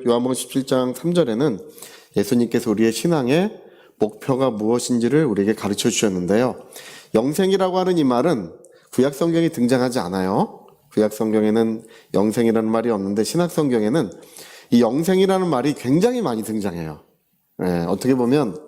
요한복음 17장 3절에는 예수님께서 우리의 신앙의 목표가 무엇인지를 우리에게 가르쳐 주셨는데요. 영생이라고 하는 이 말은 구약 성경에 등장하지 않아요. 구약 성경에는 영생이라는 말이 없는데 신약 성경에는 이 영생이라는 말이 굉장히 많이 등장해요. 어떻게 보면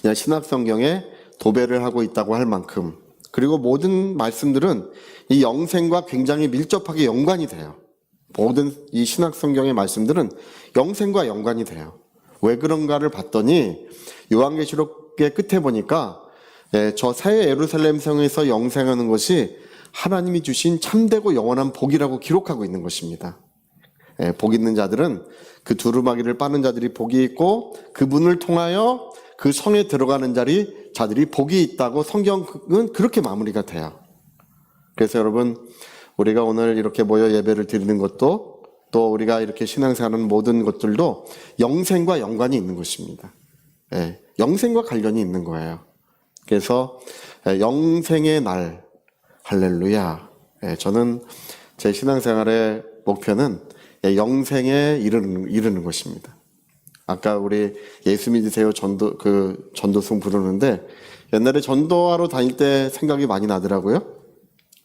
그냥 신약 성경에 도배를 하고 있다고 할 만큼, 그리고 모든 말씀들은 이 영생과 굉장히 밀접하게 연관이 돼요. 모든 이 신약 성경의 말씀들은 영생과 연관이 돼요. 왜 그런가를 봤더니 요한계시록의 끝에 보니까 저 새 예루살렘 성에서 영생하는 것이 하나님이 주신 참되고 영원한 복이라고 기록하고 있는 것입니다. 복 있는 자들은 그 두루마기를 빠는 자들이 복이 있고 그분을 통하여 그 성에 들어가는 자들이 복이 있다고 성경은 그렇게 마무리가 돼요. 그래서 여러분, 우리가 오늘 이렇게 모여 예배를 드리는 것도, 또 우리가 이렇게 신앙생활하는 모든 것들도 영생과 연관이 있는 것입니다. 영생과 관련이 있는 거예요. 그래서 영생의 날, 할렐루야. 저는 제 신앙생활의 목표는 영생에 이르는 것입니다. 아까 우리 예수 믿으세요 전도송 부르는데 옛날에 전도하러 다닐 때 생각이 많이 나더라고요.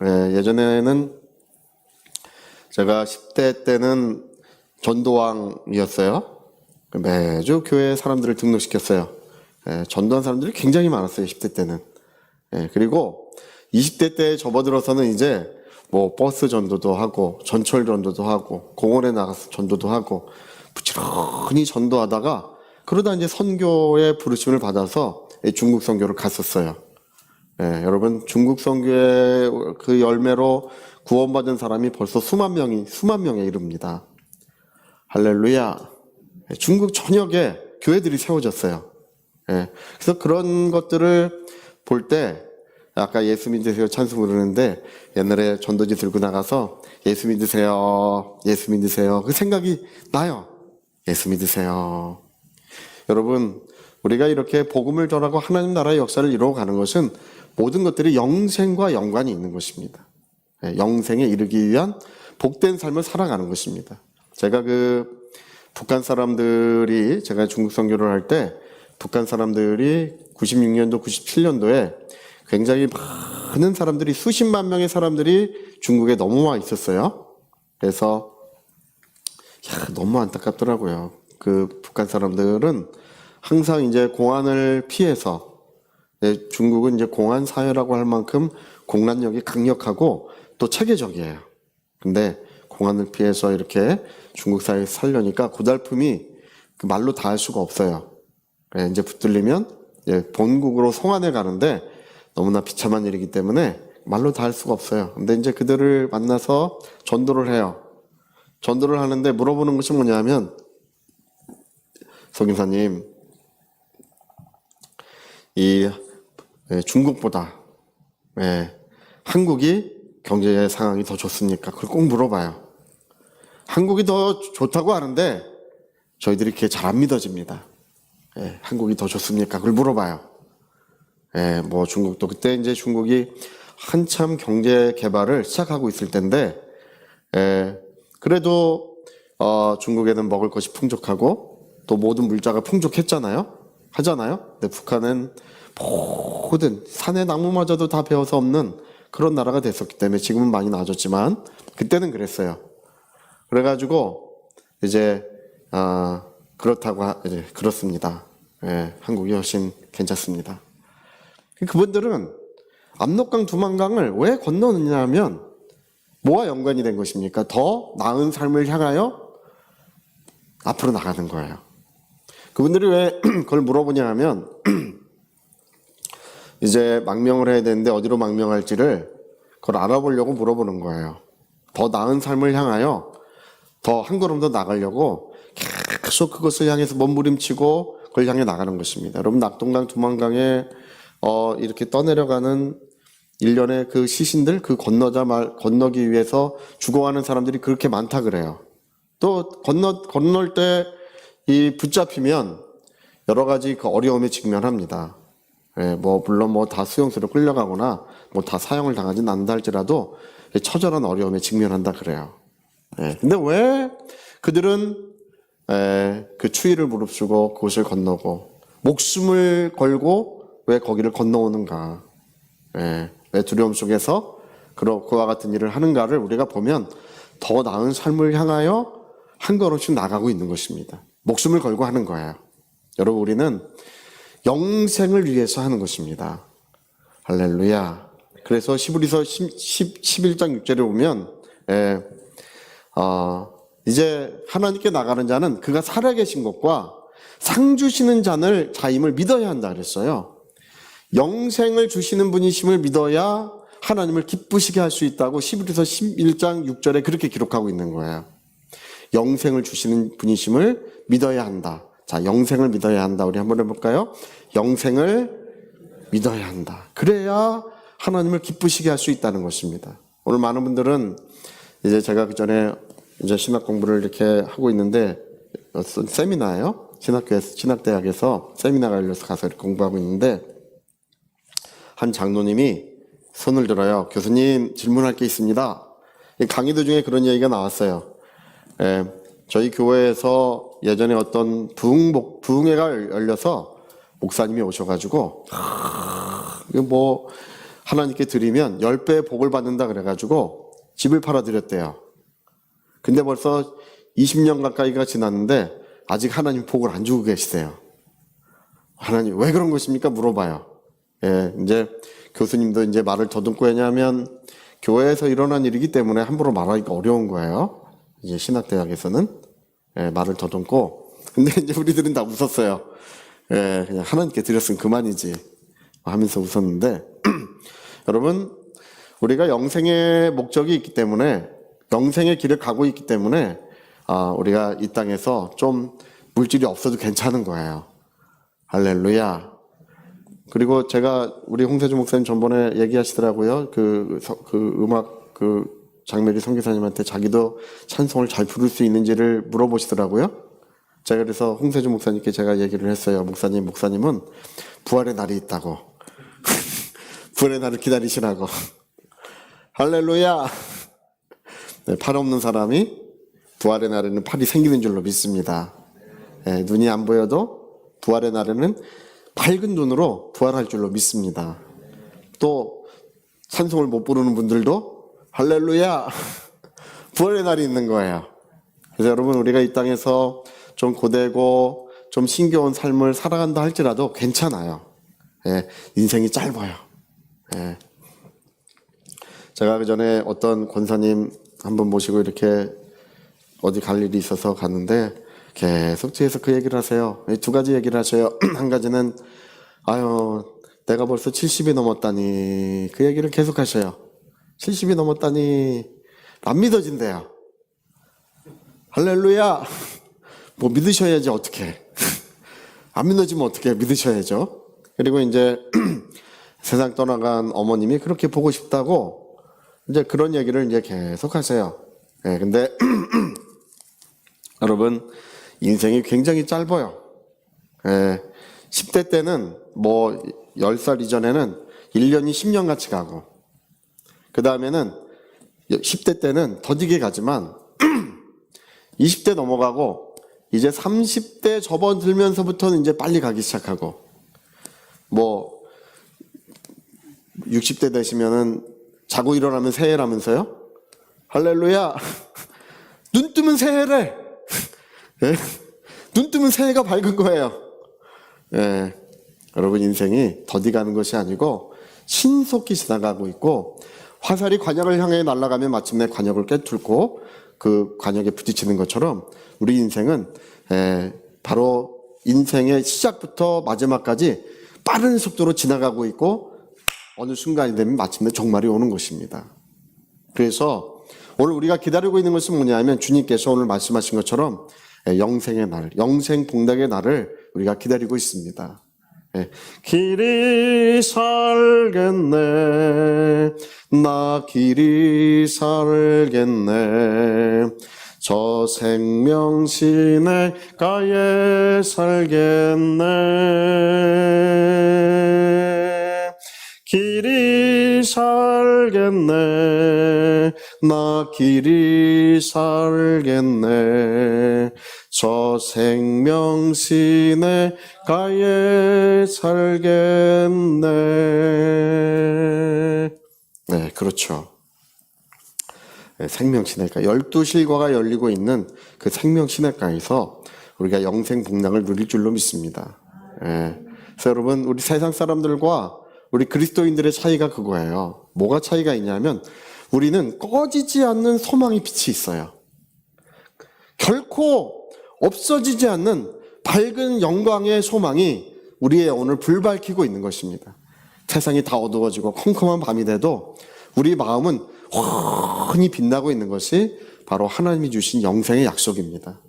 예전에는 제가 10대 때는 전도왕이었어요. 매주 교회 사람들을 등록시켰어요. 전도한 사람들이 굉장히 많았어요, 10대 때는. 그리고 20대 때 접어들어서는 이제 뭐 버스 전도도 하고 전철 전도도 하고 공원에 나가서 전도도 하고 부지런히 전도하다가 그러다 이제 선교의 부르심을 받아서 중국 선교를 갔었어요. 여러분, 중국 선교의 그 열매로 구원받은 사람이 벌써 수만 명에 이릅니다. 할렐루야. 중국 전역에 교회들이 세워졌어요. 그래서 그런 것들을 볼 때, 아까 예수 믿으세요 찬송 부르는데 옛날에 전도지 들고 나가서 예수 믿으세요, 예수 믿으세요, 그 생각이 나요. 예수 믿으세요. 여러분, 우리가 이렇게 복음을 전하고 하나님 나라의 역사를 이루어가는 것은 모든 것들이 영생과 연관이 있는 것입니다. 영생에 이르기 위한 복된 삶을 살아가는 것입니다. 제가 북한 사람들이, 제가 중국 선교를 할 때 북한 사람들이 96년도, 97년도에 굉장히 많은 사람들이, 수십만 명의 사람들이 중국에 넘어와 있었어요. 그래서 너무 안타깝더라고요. 그 북한 사람들은 항상 이제 공안을 피해서, 중국은 이제 공안 사회라고 할 만큼 공란력이 강력하고 또 체계적이에요. 근데 공안을 피해서 이렇게 중국 사회에 살려니까 고달픔이 그 말로 다 할 수가 없어요. 이제 붙들리면 본국으로 송환해 가는데 너무나 비참한 일이기 때문에 말로 다 할 수가 없어요. 근데 이제 그들을 만나서 전도를 해요. 전도를 하는데 물어보는 것이 뭐냐면, 성김사님, 이 중국보다 한국이 경제 상황이 더 좋습니까? 그걸 꼭 물어봐요. 한국이 더 좋다고 하는데 저희들이 그게 잘 안 믿어집니다. 한국이 더 좋습니까? 그걸 물어봐요. 뭐 중국도, 그때 이제 중국이 한참 경제 개발을 시작하고 있을 텐데, 그래도 중국에는 먹을 것이 풍족하고 또 모든 물자가 풍족했잖아요. 하잖아요. 근데 북한은 모든 산의 나무마저도 다 베어서 없는 그런 나라가 됐었기 때문에, 지금은 많이 나아졌지만 그때는 그랬어요. 그래가지고 이제 이제 그렇습니다. 한국이 훨씬 괜찮습니다. 그분들은 압록강 두만강을 왜 건너느냐면 뭐와 연관이 된 것입니까? 더 나은 삶을 향하여 앞으로 나가는 거예요. 그분들이 왜 그걸 물어보냐 하면 이제 망명을 해야 되는데 어디로 망명할지를 그걸 알아보려고 물어보는 거예요. 더 나은 삶을 향하여 더 한 걸음 더 나가려고 계속 그것을 향해서 몸부림치고 그걸 향해 나가는 것입니다. 여러분, 낙동강 두만강에 이렇게 떠내려가는 일련의 그 시신들, 그 건너기 위해서 죽어가는 사람들이 그렇게 많다 그래요. 또 건널 때 이 붙잡히면 여러 가지 그 어려움에 직면합니다. 물론 다 수용소로 끌려가거나 다 사형을 당하진 않는다 할지라도 처절한 어려움에 직면한다 그래요. 근데 왜 그들은 그 추위를 무릅쓰고 그곳을 건너고 목숨을 걸고 왜 거기를 건너오는가, 왜 두려움 속에서 그와 같은 일을 하는가를 우리가 보면 더 나은 삶을 향하여 한 걸음씩 나가고 있는 것입니다. 목숨을 걸고 하는 거예요. 여러분, 우리는 영생을 위해서 하는 것입니다. 할렐루야. 그래서 히브리서 11장 6절에 보면 이제 하나님께 나가는 자는 그가 살아계신 것과 상 주시는 자임을 믿어야 한다 그랬어요. 영생을 주시는 분이심을 믿어야 하나님을 기쁘시게 할 수 있다고 히브리서 11장 6절에 그렇게 기록하고 있는 거예요. 영생을 주시는 분이심을 믿어야 한다. 자, 영생을 믿어야 한다. 우리 한번 해볼까요? 영생을 믿어야 한다. 그래야 하나님을 기쁘시게 할 수 있다는 것입니다. 오늘 많은 분들은 이제 제가 그 전에 이제 신학 공부를 이렇게 하고 있는데, 어떤 세미나예요? 신학대학에서 세미나가 열려서 가서 이렇게 공부하고 있는데, 한 장로님이 손을 들어요. 교수님, 질문할 게 있습니다. 강의 도중에 그런 얘기가 나왔어요. 저희 교회에서 예전에 어떤 부흥회가 열려서 목사님이 오셔가지고, 뭐, 하나님께 드리면 10배 복을 받는다 그래가지고 집을 팔아드렸대요. 근데 벌써 20년 가까이가 지났는데 아직 하나님 복을 안 주고 계시대요. 하나님, 왜 그런 것입니까? 물어봐요. 이제 교수님도 이제 말을 더듬고, 왜냐하면 교회에서 일어난 일이기 때문에 함부로 말하기가 어려운 거예요. 이제 신학대학에서는. 말을 더듬고. 근데 이제 우리들은 다 웃었어요. 그냥 하나님께 드렸으면 그만이지 하면서 웃었는데, 여러분, 우리가 영생의 목적이 있기 때문에, 영생의 길을 가고 있기 때문에, 우리가 이 땅에서 좀 물질이 없어도 괜찮은 거예요. 할렐루야. 그리고 우리 홍세주 목사님 전번에 얘기하시더라고요. 그 음악, 장메리 선교사님한테 자기도 찬송을 잘 부를 수 있는지를 물어보시더라고요. 제가 그래서 홍세주 목사님께 제가 얘기를 했어요. 목사님은 부활의 날이 있다고. 부활의 날을 기다리시라고. 할렐루야. 네, 팔 없는 사람이 부활의 날에는 팔이 생기는 줄로 믿습니다. 눈이 안 보여도 부활의 날에는 밝은 눈으로 부활할 줄로 믿습니다. 또 찬송을 못 부르는 분들도 할렐루야, 부활의 날이 있는 거예요. 그래서 여러분, 우리가 이 땅에서 좀 고되고 좀 신겨운 삶을 살아간다 할지라도 괜찮아요. 인생이 짧아요. 제가 그 전에 어떤 권사님 한 분 모시고 이렇게 어디 갈 일이 있어서 갔는데 계속 뒤에서 그 얘기를 하세요. 두 가지 얘기를 하셔요. 한 가지는 내가 벌써 70이 넘었다니, 그 얘기를 계속 하셔요. 70이 넘었다니 안 믿어진대요. 할렐루야. 뭐 믿으셔야지 어떡해. 안 믿어지면 어떡해. 믿으셔야죠. 그리고 이제 세상 떠나간 어머님이 그렇게 보고 싶다고 이제 그런 얘기를 이제 계속 하세요. 근데 여러분, 인생이 굉장히 짧아요. 10대 때는 뭐 10살 이전에는 1년이 10년 같이 가고, 그 다음에는 10대 때는 더디게 가지만 20대 넘어가고 이제 30대 접어들면서부터는 이제 빨리 가기 시작하고, 뭐 60대 되시면은 자고 일어나면 새해라면서요? 할렐루야. 눈 뜨면 새해래. 눈 뜨면 새해가 밝은 거예요. 여러분, 인생이 더디 가는 것이 아니고 신속히 지나가고 있고, 화살이 관역을 향해 날아가면 마침내 관역을 꿰뚫고 그 관역에 부딪히는 것처럼 우리 인생은 바로 인생의 시작부터 마지막까지 빠른 속도로 지나가고 있고, 어느 순간이 되면 마침내 종말이 오는 것입니다. 그래서 오늘 우리가 기다리고 있는 것은 뭐냐면, 주님께서 오늘 말씀하신 것처럼 영생의 날, 영생 복락의 날을 우리가 기다리고 있습니다. 길이 살겠네, 나 길이 살겠네, 저 생명 시내가에 살겠네, 길이 살겠네, 나 길이 살겠네. 저 생명시내 가에 살겠네. 네, 그렇죠. 생명시내가 12실과가 열리고 있는 그 생명시내가에서 우리가 영생 복락을 누릴 줄로 믿습니다. 그래서 여러분, 우리 세상 사람들과 우리 그리스도인들의 차이가 그거예요. 뭐가 차이가 있냐면 우리는 꺼지지 않는 소망의 빛이 있어요. 결코 없어지지 않는 밝은 영광의 소망이 우리의 오늘 불밝히고 있는 것입니다. 세상이 다 어두워지고 컴컴한 밤이 돼도 우리 마음은 환히 빛나고 있는 것이 바로 하나님이 주신 영생의 약속입니다.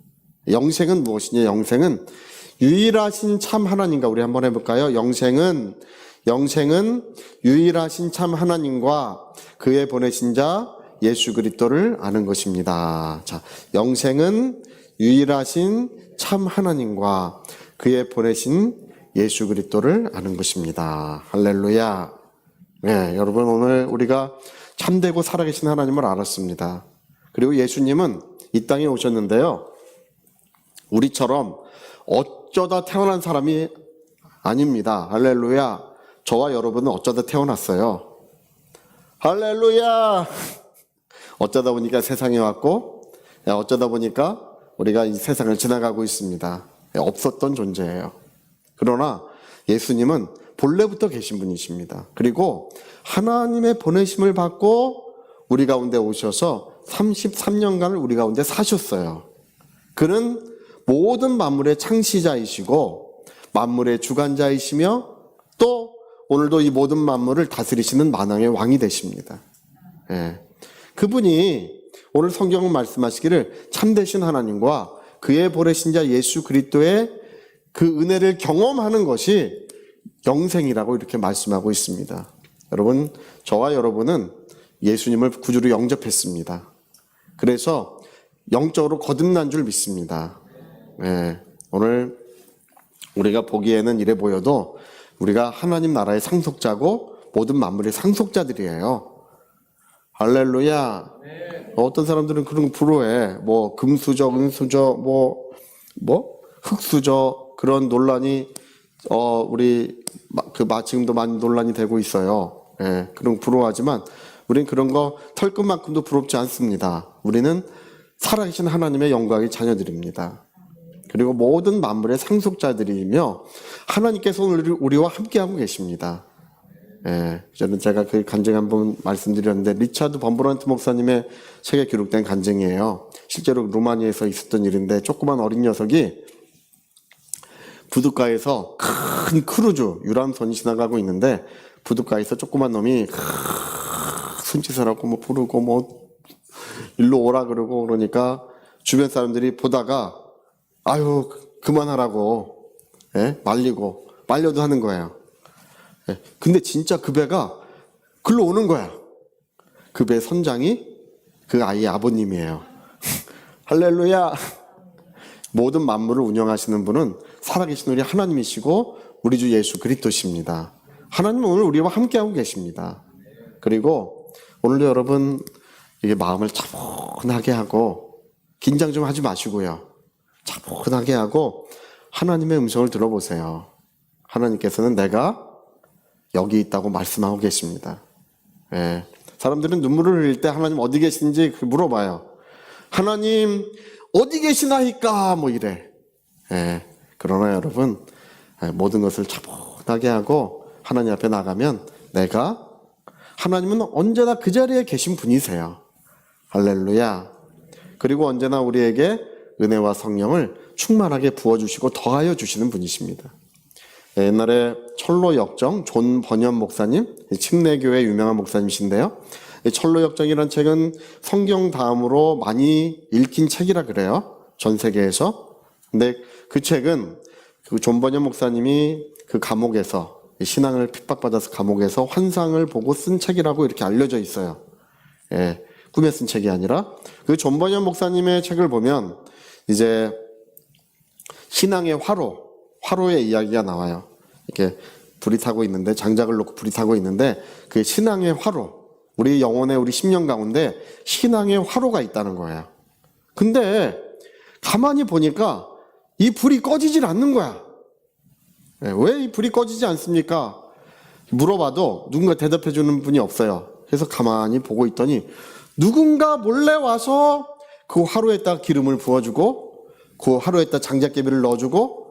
영생은 무엇이냐? 영생은 유일하신 참 하나님과, 우리 한번 해볼까요? 영생은 유일하신 참 하나님과 그의 보내신 자 예수 그리스도를 아는 것입니다. 자, 영생은 유일하신 참 하나님과 그의 보내신 예수 그리스도를 아는 것입니다. 할렐루야. 네, 여러분, 오늘 우리가 참되고 살아계신 하나님을 알았습니다. 그리고 예수님은 이 땅에 오셨는데요, 우리처럼 어쩌다 태어난 사람이 아닙니다. 할렐루야. 저와 여러분은 어쩌다 태어났어요. 할렐루야. 어쩌다 보니까 세상에 왔고, 어쩌다 보니까 우리가 이 세상을 지나가고 있습니다. 없었던 존재예요. 그러나 예수님은 본래부터 계신 분이십니다. 그리고 하나님의 보내심을 받고 우리 가운데 오셔서 33년간을 우리 가운데 사셨어요. 그는 모든 만물의 창시자이시고 만물의 주관자이시며 또 오늘도 이 모든 만물을 다스리시는 만왕의 왕이 되십니다. 그분이 오늘 성경은 말씀하시기를 참되신 하나님과 그의 보내신 자 예수 그리스도의 그 은혜를 경험하는 것이 영생이라고 이렇게 말씀하고 있습니다. 여러분, 저와 여러분은 예수님을 구주로 영접했습니다. 그래서 영적으로 거듭난 줄 믿습니다. 오늘 우리가 보기에는 이래 보여도 우리가 하나님 나라의 상속자고 모든 만물의 상속자들이에요. 할렐루야. 어떤 사람들은 그런 거 부러워해. 뭐 금수저, 은수저, 뭐 흙수저, 그런 논란이 우리 지금도 많이 논란이 되고 있어요. 그런 거 부러워하지만 우리는 그런 거 털끝만큼도 부럽지 않습니다. 우리는 살아계신 하나님의 영광의 자녀들입니다. 그리고 모든 만물의 상속자들이며 하나님께서 우리와 함께하고 계십니다. 저는 제가 그 간증 한번 말씀드렸는데 리차드 범브런트 목사님의 책에 기록된 간증이에요. 실제로 루마니아에서 있었던 일인데 조그만 어린 녀석이 부둣가에서 큰 크루즈 유람선이 지나가고 있는데 부둣가에서 조그만 놈이 손짓을 하고 뭐 부르고 뭐 일로 오라 그러니까 주변 사람들이 보다가 아유 그만하라고 말려도 하는 거예요. 근데 진짜 그 배가 글로 오는 거야. 그 배 선장이 그 아이의 아버님이에요. 할렐루야. 모든 만물을 운영하시는 분은 살아계신 우리 하나님이시고 우리 주 예수 그리스도십니다. 하나님은 오늘 우리와 함께하고 계십니다. 그리고 오늘도 여러분 이게 마음을 차분하게 하고 긴장 좀 하지 마시고요. 차분하게 하고 하나님의 음성을 들어보세요. 하나님께서는 내가 여기 있다고 말씀하고 계십니다. 사람들은 눈물을 흘릴 때 하나님 어디 계신지 물어봐요. 하나님 어디 계시나이까 뭐 이래. 그러나 여러분 모든 것을 차분하게 하고 하나님 앞에 나가면 하나님은 언제나 그 자리에 계신 분이세요. 할렐루야. 그리고 언제나 우리에게 은혜와 성령을 충만하게 부어주시고 더하여 주시는 분이십니다. 옛날에 철로역정 존 번연 목사님, 침례교회 유명한 목사님이신데요. 철로역정이라는 책은 성경 다음으로 많이 읽힌 책이라 그래요. 전 세계에서. 근데 그 책은 그 존 번연 목사님이 그 감옥에서 신앙을 핍박받아서 감옥에서 환상을 보고 쓴 책이라고 이렇게 알려져 있어요. 꿈에 쓴 책이 아니라 그 존 번연 목사님의 책을 보면 이제 신앙의 화로의 이야기가 나와요. 이렇게 불이 타고 있는데 장작을 놓고 불이 타고 있는데 그 신앙의 화로, 우리 영혼의 우리 심령 가운데 신앙의 화로가 있다는 거예요. 근데 가만히 보니까 이 불이 꺼지질 않는 거야. 왜 이 불이 꺼지지 않습니까? 물어봐도 누군가 대답해 주는 분이 없어요. 그래서 가만히 보고 있더니 누군가 몰래 와서 그 화로에다 기름을 부어주고 그 화로에다 장작개비를 넣어주고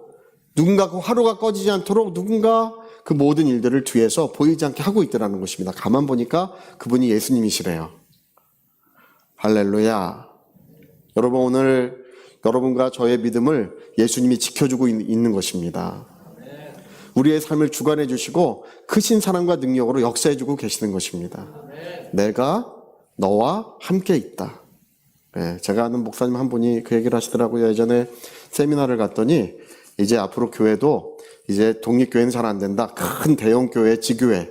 누군가 그 화로가 꺼지지 않도록 누군가 그 모든 일들을 뒤에서 보이지 않게 하고 있더라는 것입니다. 가만 보니까 그분이 예수님이시래요. 할렐루야. 여러분, 오늘 여러분과 저의 믿음을 예수님이 지켜주고 있는 것입니다. 우리의 삶을 주관해 주시고 크신 사랑과 능력으로 역사해 주고 계시는 것입니다. 내가 너와 함께 있다. 제가 아는 목사님 한 분이 그 얘기를 하시더라고요. 예전에 세미나를 갔더니 이제 앞으로 교회도 이제 독립교회는 잘 안 된다. 큰 대형 교회, 지교회.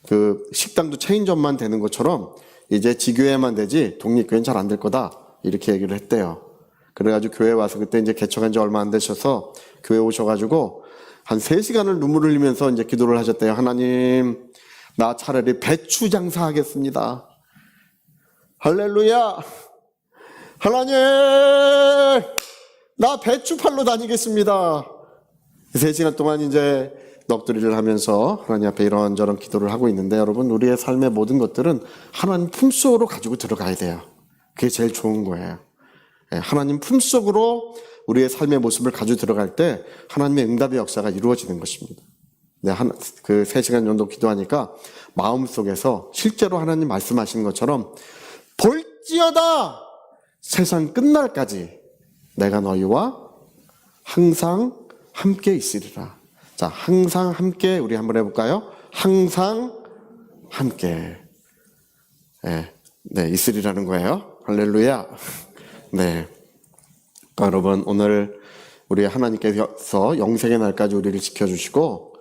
그 식당도 체인점만 되는 것처럼 이제 지교회만 되지 독립교회는 잘 안 될 거다. 이렇게 얘기를 했대요. 그래가지고 교회 와서 그때 이제 개척한 지 얼마 안 되셔서 교회 오셔가지고 한 3시간을 눈물을 흘리면서 이제 기도를 하셨대요. 하나님, 나 차라리 배추 장사하겠습니다. 할렐루야. 하나님, 나 배추 팔러 다니겠습니다. 3시간 동안 이제 넋두리를 하면서 하나님 앞에 이런저런 기도를 하고 있는데, 여러분, 우리의 삶의 모든 것들은 하나님 품속으로 가지고 들어가야 돼요. 그게 제일 좋은 거예요. 하나님 품속으로 우리의 삶의 모습을 가지고 들어갈 때 하나님의 응답의 역사가 이루어지는 것입니다. 그 3시간 정도 기도하니까 마음속에서 실제로 하나님 말씀하시는 것처럼 볼지어다 세상 끝날까지 내가 너희와 항상 함께 있으리라. 자, 항상 함께 우리 한번 해볼까요? 항상 함께 있으리라는 거예요. 할렐루야. 네. 그러니까 여러분, 오늘 우리 하나님께서 영생의 날까지 우리를 지켜주시고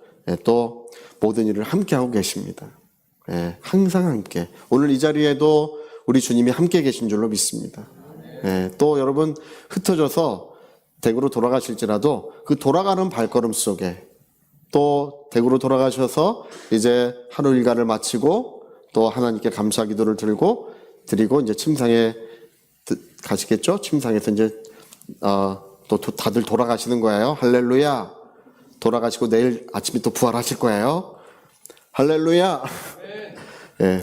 또 모든 일을 함께 하고 계십니다. 항상 함께. 오늘 이 자리에도 우리 주님이 함께 계신 줄로 믿습니다. 또 여러분, 흩어져서 댁으로 돌아가실지라도 그 돌아가는 발걸음 속에 또 댁으로 돌아가셔서 이제 하루 일과를 마치고 또 하나님께 감사 기도를 드리고 이제 침상에 가시겠죠? 침상에서 이제 또 다들 돌아가시는 거예요. 할렐루야. 돌아가시고 내일 아침에 또 부활하실 거예요. 할렐루야.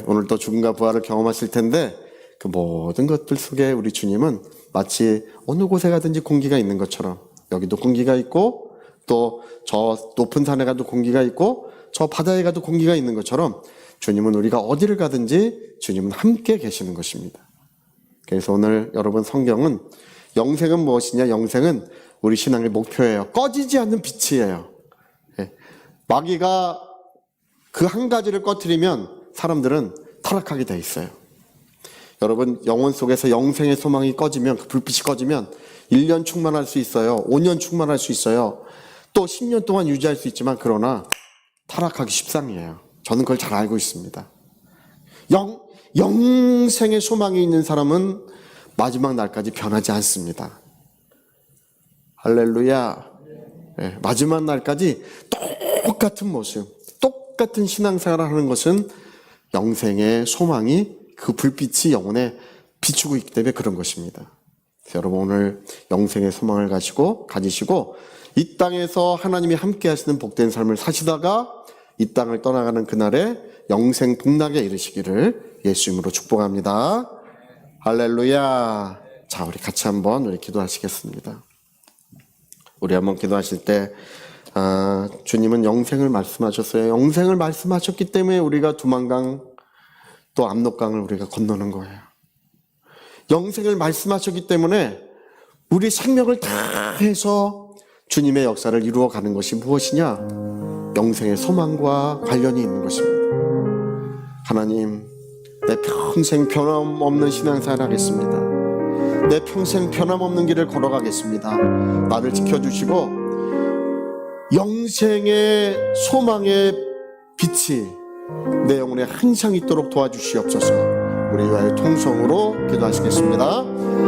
오늘 또 죽음과 부활을 경험하실 텐데 그 모든 것들 속에 우리 주님은 마치 어느 곳에 가든지 공기가 있는 것처럼, 여기도 공기가 있고 또 저 높은 산에 가도 공기가 있고 저 바다에 가도 공기가 있는 것처럼 주님은 우리가 어디를 가든지 주님은 함께 계시는 것입니다. 그래서 오늘 여러분, 성경은 영생은 무엇이냐? 영생은 우리 신앙의 목표예요. 꺼지지 않는 빛이에요. 마귀가 그 한 가지를 꺼뜨리면 사람들은 타락하게 돼 있어요. 여러분, 영혼 속에서 영생의 소망이 꺼지면, 그 불빛이 꺼지면 1년 충만할 수 있어요. 5년 충만할 수 있어요. 또 10년 동안 유지할 수 있지만 그러나 타락하기 십상이에요. 저는 그걸 잘 알고 있습니다. 영생의 소망이 있는 사람은 마지막 날까지 변하지 않습니다. 할렐루야. 마지막 날까지 똑같은 모습, 똑같은 신앙생활을 하는 것은 영생의 소망이, 그 불빛이 영혼에 비추고 있기 때문에 그런 것입니다. 여러분, 오늘 영생의 소망을 가지시고 이 땅에서 하나님이 함께 하시는 복된 삶을 사시다가 이 땅을 떠나가는 그날에 영생 복락에 이르시기를 예수 이름으로 축복합니다. 할렐루야. 자, 우리 같이 한번 우리 기도하시겠습니다. 우리 한번 기도하실 때 주님은 영생을 말씀하셨어요. 영생을 말씀하셨기 때문에 우리가 두만강 또 압록강을 우리가 건너는 거예요. 영생을 말씀하셨기 때문에 우리 생명을 다해서 주님의 역사를 이루어가는 것이 무엇이냐? 영생의 소망과 관련이 있는 것입니다. 하나님, 내 평생 변함없는 신앙생활 하겠습니다. 내 평생 변함없는 길을 걸어가겠습니다. 나를 지켜주시고 영생의 소망의 빛이 내 영혼에 항상 있도록 도와주시옵소서. 우리 위하여 통성으로 기도하시겠습니다.